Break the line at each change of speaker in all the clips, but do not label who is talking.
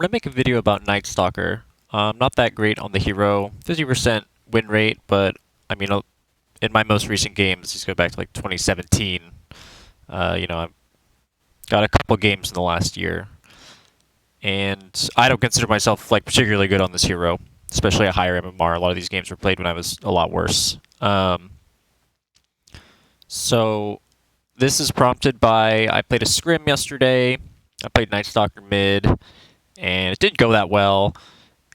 gonna make a video about Night Stalker. Not that great on the hero, 50% win rate, but I mean, in my most recent games, just go back to like 2017. I've got a couple games in the last year, and I don't consider myself like particularly good on this hero, especially a higher MMR. A lot of these games were played when I was a lot worse. So this is prompted by I played a scrim yesterday. I played Night Stalker mid, and it didn't go that well.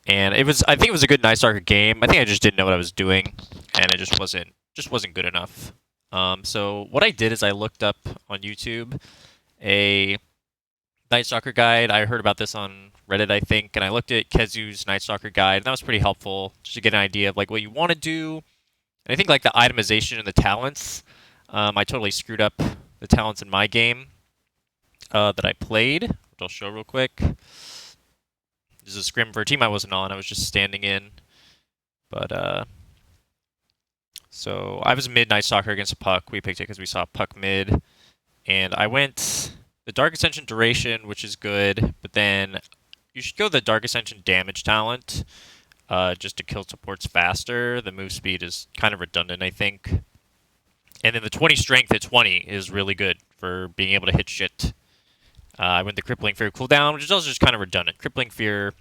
And I think it was a good Night Stalker game. I think I just didn't know what I was doing, and it just wasn't good enough. So what I did is I looked up on YouTube a Night Stalker guide. I heard about this on Reddit, I think, and I looked at Kezu's Night Stalker guide, and that was pretty helpful just to get an idea of like what you want to do. And I think like the itemization and the talents, I totally screwed up the talents in my game that I played, which I'll show real quick. This is a scrim for a team I wasn't on. I was just standing in. But, so I was mid Night Stalker against a Puck. We picked it because we saw Puck mid. And I went the Dark Ascension duration, which is good. But then you should go the Dark Ascension damage talent just to kill supports faster. The move speed is kind of redundant, I think. And then the 20 strength at 20 is really good for being able to hit shit. I went the Crippling Fear cooldown, which is also just kind of redundant. Crippling Fear,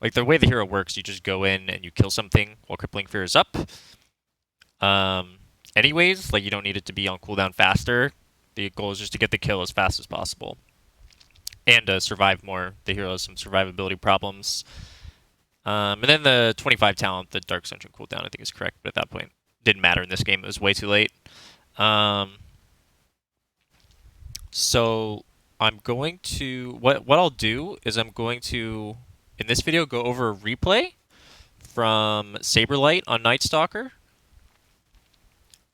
like the way the hero works, you just go in and you kill something while Crippling Fear is up. Anyways, like you don't need it to be on cooldown faster. The goal is just to get the kill as fast as possible. And survive more. The hero has some survivability problems. And then the 25 talent, the Dark Ascension cooldown, I think is correct, but at that point, didn't matter in this game. It was way too late. So I'm going to what I'll do is I'm going to in this video go over a replay from Saberlight on Night Stalker.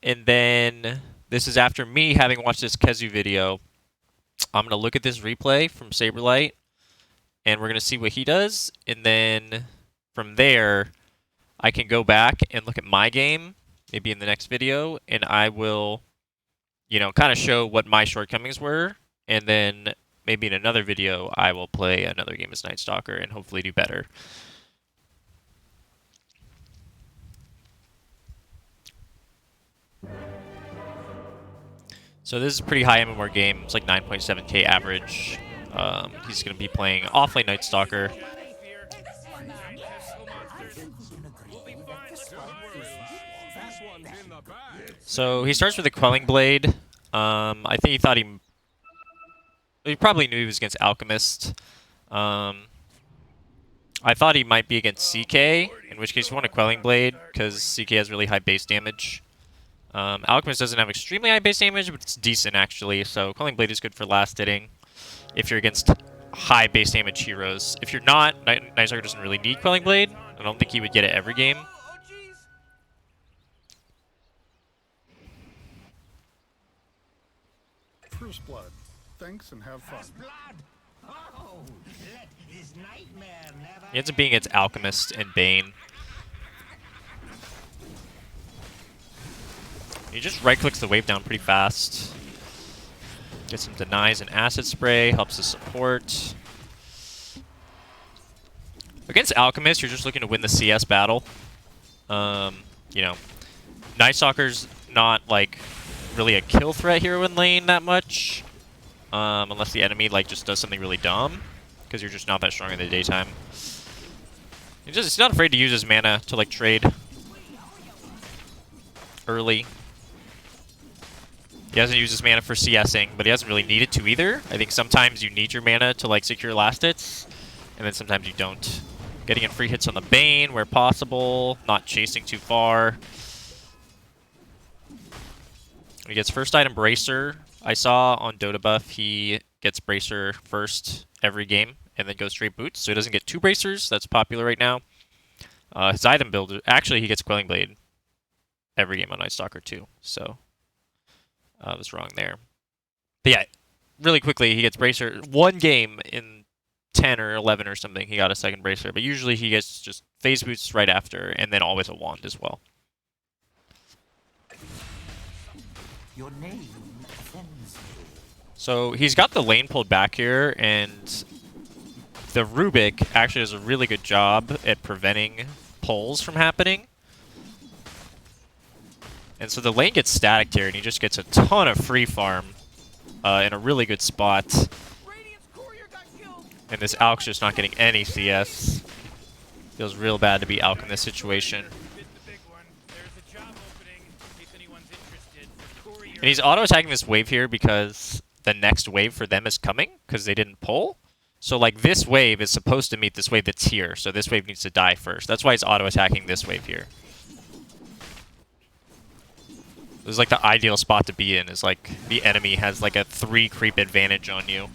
And then this is after me having watched this Kezu video. I'm going to look at this replay from Saberlight and we're going to see what he does, and then from there I can go back and look at my game maybe in the next video, and I will kind of show what my shortcomings were. And then maybe in another video, I will play another game as Night Stalker and hopefully do better. So this is a pretty high MMR game. It's like 9.7k average. He's going to be playing offlane Night Stalker. So he starts with a Quelling Blade. I think he thought he probably knew he was against Alchemist. I thought he might be against CK, in which case you want a Quelling Blade, because CK has really high base damage. Alchemist doesn't have extremely high base damage, but it's decent actually, so Quelling Blade is good for last hitting if you're against high base damage heroes. If you're not, Night Stalker doesn't really need Quelling Blade. I don't think he would get it every game.
First blood. Thanks and have fun.
He ends up being against Alchemist and Bane. He just right-clicks the wave down pretty fast. Gets some denies and acid spray, helps the support. Against Alchemist, you're just looking to win the CS battle. Night Stalker's not like really a kill threat hero in lane that much, unless the enemy like just does something really dumb, because you're just not that strong in the daytime. He's not afraid to use his mana to like trade early. He hasn't used his mana for CSing, but he hasn't really needed to either. I think sometimes you need your mana to like secure last hits, and then sometimes you don't. Getting in free hits on the Bane where possible, not chasing too far. He gets first item Bracer. I saw on Dota Buff he gets Bracer first every game and then goes straight boots, so he doesn't get two Bracers. That's popular right now. His item build, actually he gets Quelling Blade every game on Night Stalker too, so I was wrong there. But yeah, really quickly he gets Bracer. One game in 10 or 11 or something he got a second Bracer, but usually he gets just phase boots right after and then always a wand as well.
Your name offends me.
So he's got the lane pulled back here, and the Rubik actually does a really good job at preventing pulls from happening. And so the lane gets static here, and he just gets a ton of free farm in a really good spot. And this Alk's just not getting any CS. Feels real bad to be Alk in this situation. And he's auto-attacking this wave here because the next wave for them is coming, because they didn't pull. So, like, this wave is supposed to meet this wave that's here, so this wave needs to die first. That's why he's auto-attacking this wave here. This is, like, the ideal spot to be in, is, like, the enemy has, like, a 3 creep advantage on you.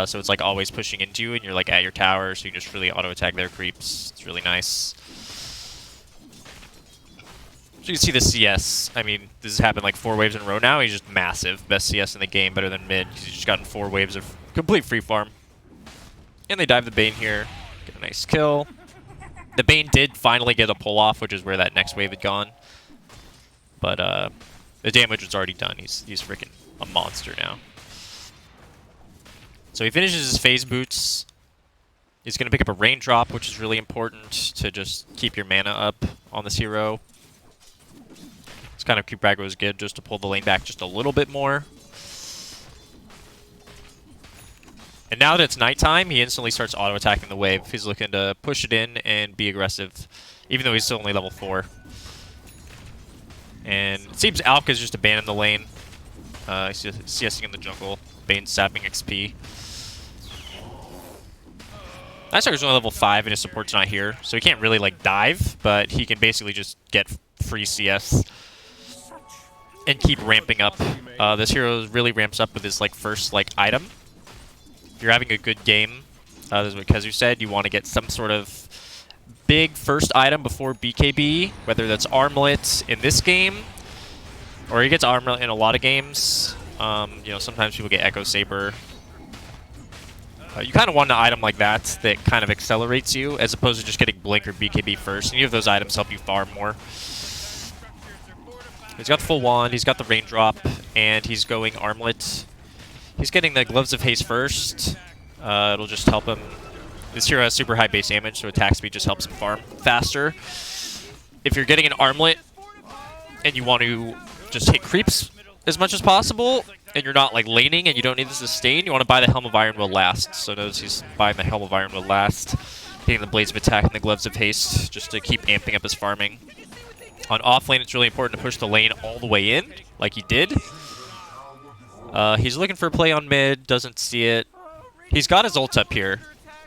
So it's, like, always pushing into you, and you're, like, at your tower, so you just really auto-attack their creeps. It's really nice. So you can see the CS. I mean, this has happened like 4 waves in a row now. He's just massive. Best CS in the game, better than mid. He's just gotten 4 waves of complete free farm. And they dive the Bane here. Get a nice kill. The Bane did finally get a pull off, which is where that next wave had gone. But the damage was already done. He's freaking a monster now. So he finishes his phase boots. He's going to pick up a raindrop, which is really important to just keep your mana up on this hero. This kind of creep aggro is good just to pull the lane back just a little bit more. And now that it's nighttime, he instantly starts auto-attacking the wave. He's looking to push it in and be aggressive, even though he's still only level 4. And it seems Alk has just abandoned the lane. He's just CSing in the jungle. Bane's sapping XP. Night Stalker's only level 5 and his support's not here, so he can't really like dive, but he can basically just get free CS and keep ramping up. This hero really ramps up with his like first like item. If you're having a good game, this is what Kezu said, you want to get some sort of big first item before BKB, whether that's Armlet in this game, or he gets Armlet in a lot of games. You know, sometimes people get Echo Saber. You kind of want an item like that that kind of accelerates you, as opposed to just getting Blink or BKB first. Any of those items help you farm more. He's got the full wand, he's got the raindrop, and he's going Armlet. He's getting the Gloves of Haste first. It'll just help him. This hero has super high base damage, so attack speed just helps him farm faster. If you're getting an Armlet and you want to just hit creeps as much as possible, and you're not like laning and you don't need the sustain, you want to buy the Helm of Iron Will last. So notice he's buying the Helm of Iron Will last, getting the Blades of Attack and the Gloves of Haste just to keep amping up his farming. On offlane, it's really important to push the lane all the way in, like he did. He's looking for a play on mid, doesn't see it. He's got his ult up here.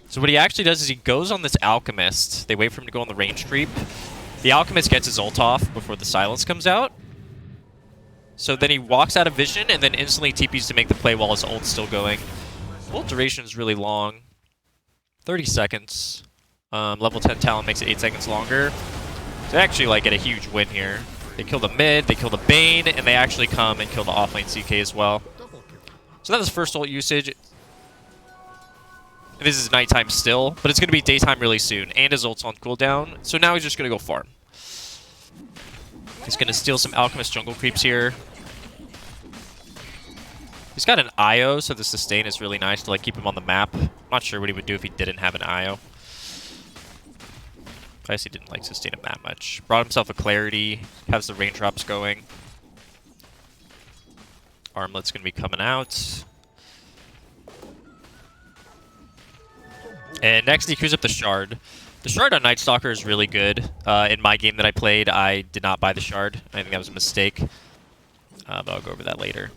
So what he actually does is he goes on this Alchemist. They wait for him to go on the range creep. The Alchemist gets his ult off before the silence comes out. So then he walks out of vision and then instantly TPs to make the play while his ult's still going. Ult duration is really long. 30 seconds. Level 10 talent makes it 8 seconds longer. So they actually like get a huge win here. They kill the mid, they kill the Bane, and they actually come and kill the offlane CK as well. So that was first ult usage. This is nighttime still, but it's going to be daytime really soon, and his ult's on cooldown, so now he's just going to go farm. He's going to steal some Alchemist jungle creeps here. He's got an IO, so the sustain is really nice to like keep him on the map. I'm not sure what he would do if he didn't have an IO. I guess he didn't like sustain him that much. Brought himself a clarity, has the raindrops going. Armlet's going to be coming out. And next he queues up the Shard. The Shard on Night Stalker is really good. In my game that I played, I did not buy the Shard. I think that was a mistake. But I'll go over that later.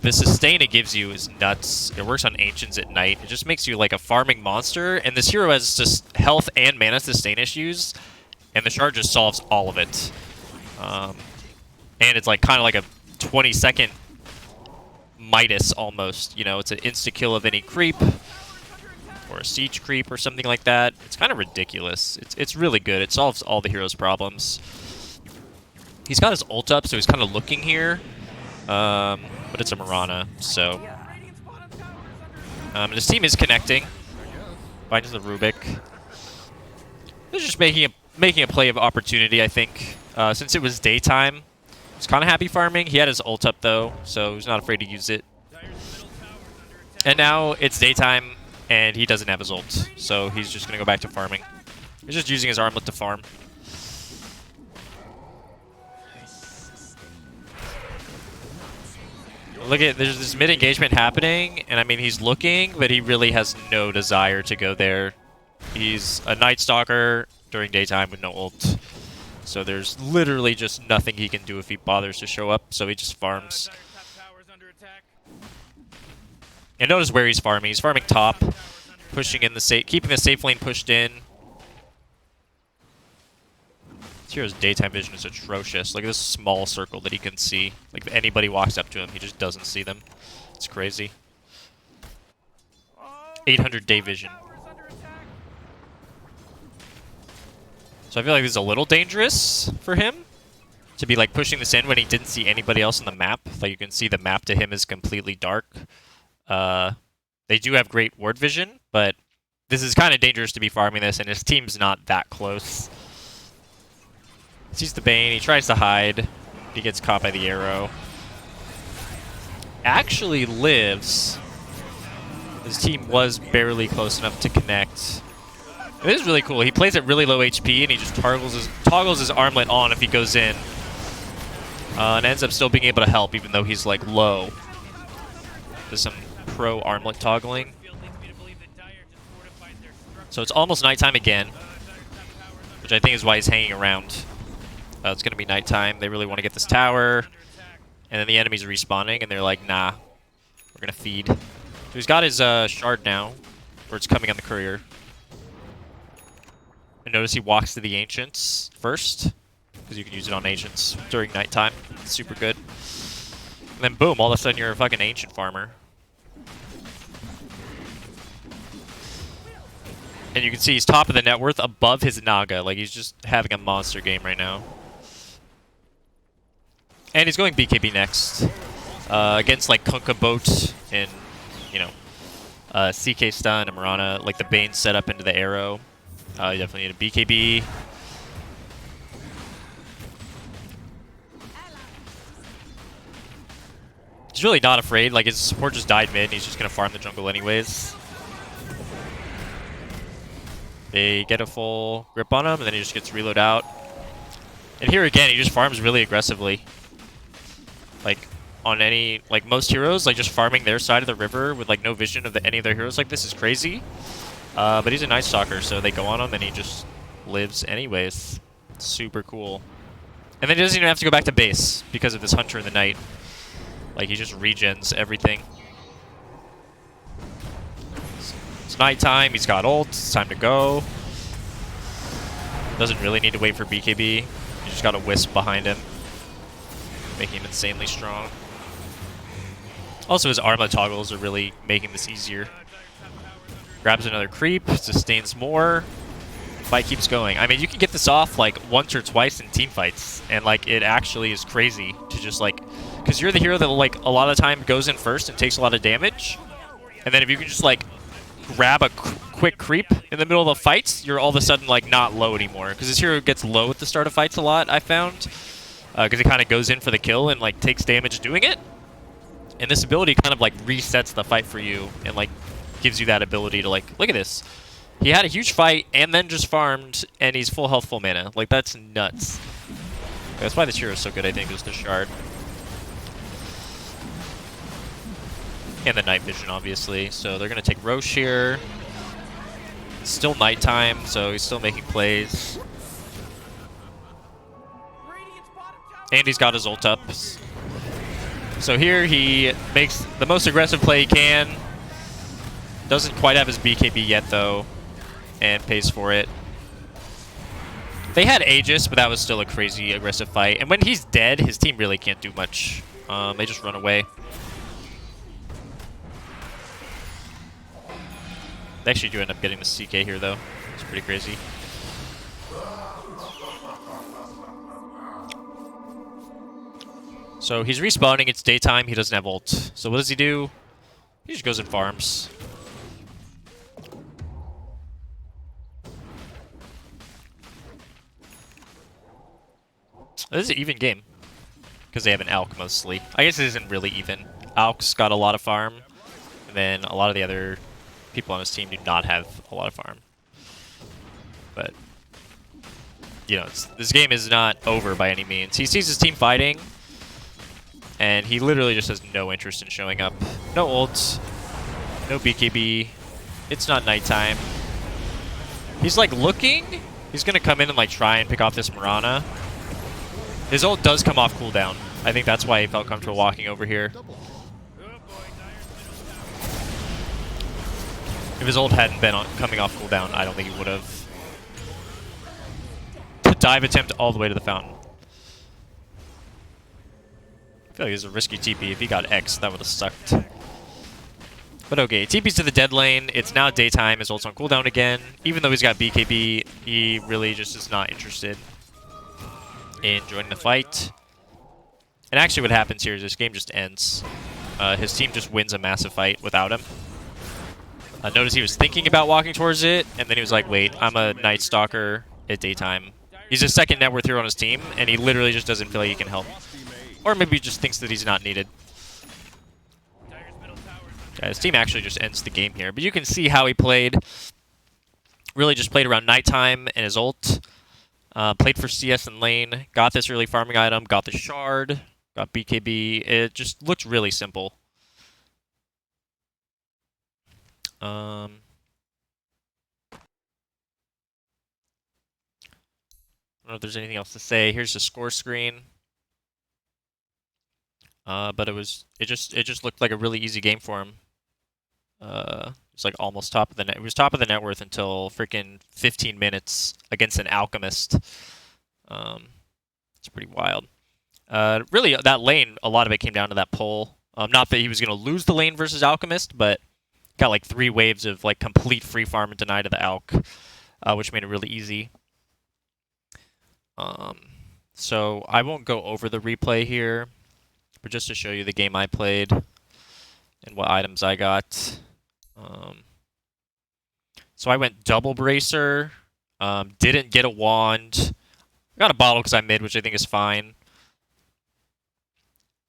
The sustain it gives you is nuts. It works on Ancients at night. It just makes you like a farming monster. And this hero has just health and mana sustain issues. And the Shard just solves all of it. And it's like kind of like a 20-second Midas almost. You know, it's an insta-kill of any creep. Or a siege creep or something like that. It's kind of ridiculous. It's really good. It solves all the hero's problems. He's got his ult up, so he's kind of looking here. But it's a Mirana, so... his team is connecting. Finds the Rubik. They're just making a play of opportunity, I think. Since it was daytime, he's kind of happy farming. He had his ult up, though, so he's not afraid to use it. And now it's daytime. and he doesn't have his ult, so he's just gonna go back to farming. He's just using his armlet to farm. Look at, there's this mid engagement happening, and I mean he's looking, but he really has no desire to go there. He's a Night Stalker during daytime with no ult, so there's literally just nothing he can do if he bothers to show up. So he just farms. And notice where he's farming. He's farming top, pushing in the safe, keeping the safe lane pushed in. This hero's daytime vision is atrocious. Look at this small circle that he can see. Like if anybody walks up to him, he just doesn't see them. It's crazy. 800 day vision. So I feel like this is a little dangerous for him to be like pushing this in when he didn't see anybody else on the map. Like you can see the map to him is completely dark. They do have great ward vision, but this is kind of dangerous to be farming this, and his team's not that close. Sees the Bane, he tries to hide. He gets caught by the arrow. Actually lives. His team was barely close enough to connect. This is really cool. He plays at really low HP, and he just toggles his armlet on if he goes in. And ends up still being able to help, even though he's like low. There's some pro armlet toggling. So it's almost nighttime again, which I think is why he's hanging around. It's going to be nighttime. They really want to get this tower. And then the enemies are respawning, and they're like, nah, we're going to feed. So he's got his shard now, where it's coming on the courier. And notice he walks to the Ancients first, because you can use it on Ancients during nighttime. It's super good. And then boom, all of a sudden you're a fucking Ancient farmer. And you can see he's top of the net worth above his Naga. Like, he's just having a monster game right now. And he's going BKB next. Against, like, Kunkka Boat and, you know, CK Stun and Marana. Like, the Bane set up into the arrow. You definitely need a BKB. He's really not afraid. Like, his support just died mid, and he's just going to farm the jungle anyways. They get a full grip on him, and then he just gets reload out. And here again, he just farms really aggressively. Like, on any, like, most heroes, like, just farming their side of the river with, like, no vision of any of their heroes like this is crazy. But he's a Night Stalker, so they go on him, and he just lives anyways. Super cool. And then he doesn't even have to go back to base because of this Hunter in the Night. Like, he just regens everything. It's nighttime, he's got ult, it's time to go. Doesn't really need to wait for BKB. You just got a Wisp behind him, making him insanely strong. Also, his armlet toggles are really making this easier. Grabs another creep, sustains more. Fight keeps going. I mean, you can get this off like once or twice in team fights, and like it actually is crazy to just like, because you're the hero that like a lot of the time goes in first and takes a lot of damage, and then if you can just like grab a quick creep in the middle of the fights, you're all of a sudden like not low anymore. Because this hero gets low at the start of fights a lot, I found, because it kind of goes in for the kill and like takes damage doing it. And this ability kind of like resets the fight for you and like gives you that ability to like, look at this. He had a huge fight and then just farmed, and he's full health, full mana. Like, that's nuts. That's why this hero is so good, I think, is the shard. And the night vision, obviously. So they're going to take Roche here. It's still nighttime, so he's still making plays. And he's got his ult up. So here he makes the most aggressive play he can. Doesn't quite have his BKB yet, though, and pays for it. They had Aegis, but that was still a crazy aggressive fight. And when he's dead, his team really can't do much. They just run away. They actually do end up getting the CK here, though. It's pretty crazy. So he's respawning. It's daytime. He doesn't have ult. So what does he do? He just goes and farms. This is an even game, because they have an Alk mostly. I guess it isn't really even. Alk's got a lot of farm, and then a lot of the other people on his team do not have a lot of farm. But you know, this game is not over by any means. He sees his team fighting, and he literally just has no interest in showing up. No ult, no BKB. It's not nighttime. He's like looking. He's gonna come in and like try and pick off this Mirana. His ult does come off cooldown. I think that's why he felt comfortable walking over here. If his ult hadn't been coming off cooldown, I don't think he would have. Dive attempt all the way to the fountain. I feel like it was a risky TP. If he got X, that would have sucked. But okay, TP's to the dead lane. It's now daytime. His ult's on cooldown again. Even though he's got BKB, he really just is not interested in joining the fight. And actually what happens here is this game just ends. His team just wins a massive fight without him. Notice he was thinking about walking towards it, and then he was like, wait, I'm a Night Stalker at daytime. He's a second net worth hero on his team, and he literally just doesn't feel like he can help. Or maybe he just thinks that he's not needed. Yeah, his team actually just ends the game here. But you can see how he played. Really just played around nighttime and his ult. Played for CS and lane. Got this early farming item. Got the shard. Got BKB. It just looks really simple. I don't know if there's anything else to say. Here's the score screen. But it just looked like a really easy game for him. It's like almost top of the net. It was top of the net worth until freaking 15 minutes against an alchemist. It's pretty wild. Really, that lane, a lot of it came down to that pull. Not that he was gonna lose the lane versus alchemist, but got like 3 waves of like complete free farm and deny to the alch, which made it really easy. So I won't go over the replay here, but just to show you the game I played and what items I got. So I went double bracer, didn't get a wand. I got a bottle because I'm mid, which I think is fine.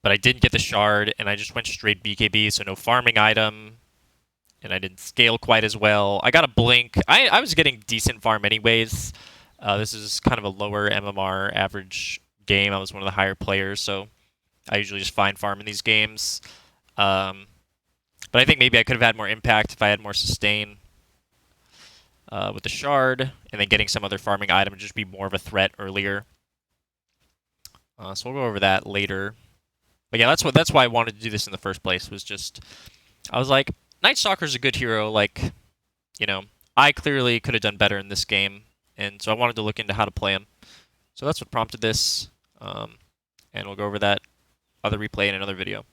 But I didn't get the shard, and I just went straight BKB, so no farming item. And I didn't scale quite as well. I got a blink. I was getting decent farm anyways. This is kind of a lower MMR average game. I was one of the higher players, so I usually just find farm in these games. But I think maybe I could have had more impact if I had more sustain with the shard, and then getting some other farming item to just be more of a threat earlier. So we'll go over that later. But yeah, that's why I wanted to do this in the first place. Was just I was like, Night Stalker's a good hero. Like, you know, I clearly could have done better in this game, and so I wanted to look into how to play him. So that's what prompted this, and we'll go over that other replay in another video.